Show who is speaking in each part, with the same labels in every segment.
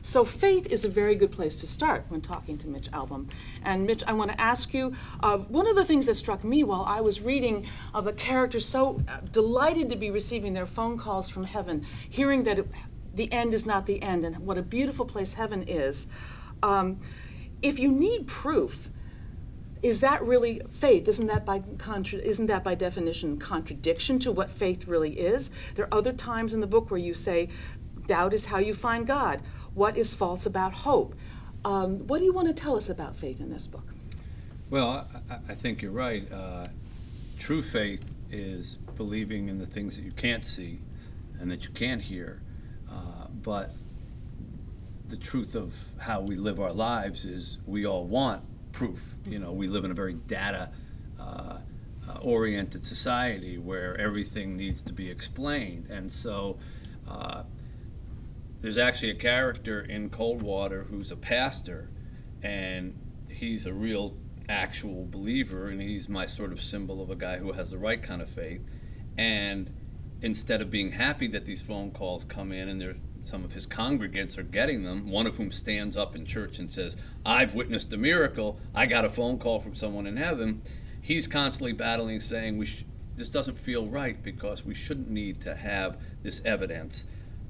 Speaker 1: So faith is a very good place to start when talking to Mitch Albom. And Mitch, I want to ask you, one of the things that struck me while I was reading of a character so delighted to be receiving their phone calls from heaven, hearing that the end is not the end, and what a beautiful place heaven is. If you need proof, is that really faith? Isn't that by definition contradiction to what faith really is? There are other times in the book where you say, doubt is how you find God. What is false about hope? What do you want to tell us about faith in this book?
Speaker 2: Well, I think you're right. True faith is believing in the things that you can't see and that you can't hear. But the truth of how we live our lives is we all want proof. You know, we live in a very data oriented society where everything needs to be explained. And so there's actually a character in Coldwater who's a pastor, and he's a real actual believer, and he's my sort of symbol of a guy who has the right kind of faith. And instead of being happy that these phone calls come in and some of his congregants are getting them, one of whom stands up in church and says, I've witnessed a miracle, I got a phone call from someone in heaven, he's constantly battling, saying this doesn't feel right because we shouldn't need to have this evidence.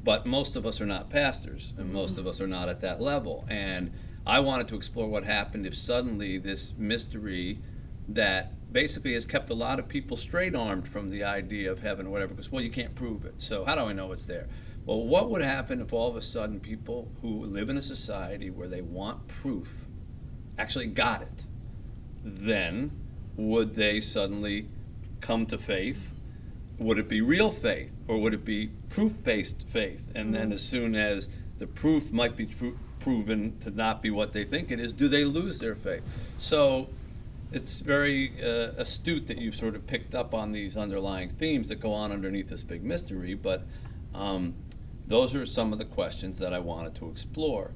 Speaker 2: But most of us are not pastors, and most of us are not at that level. And I wanted to explore what happened if suddenly this mystery that basically has kept a lot of people straight-armed from the idea of heaven or whatever, because, well, you can't prove it, so how do I know it's there? Well, what would happen if all of a sudden people who live in a society where they want proof actually got it? Then would they suddenly come to faith? Would it be real faith, or would it be proof-based faith? And then as soon as the proof might be proven to not be what they think it is, do they lose their faith? So it's very astute that you've sort of picked up on these underlying themes that go on underneath this big mystery, but those are some of the questions that I wanted to explore.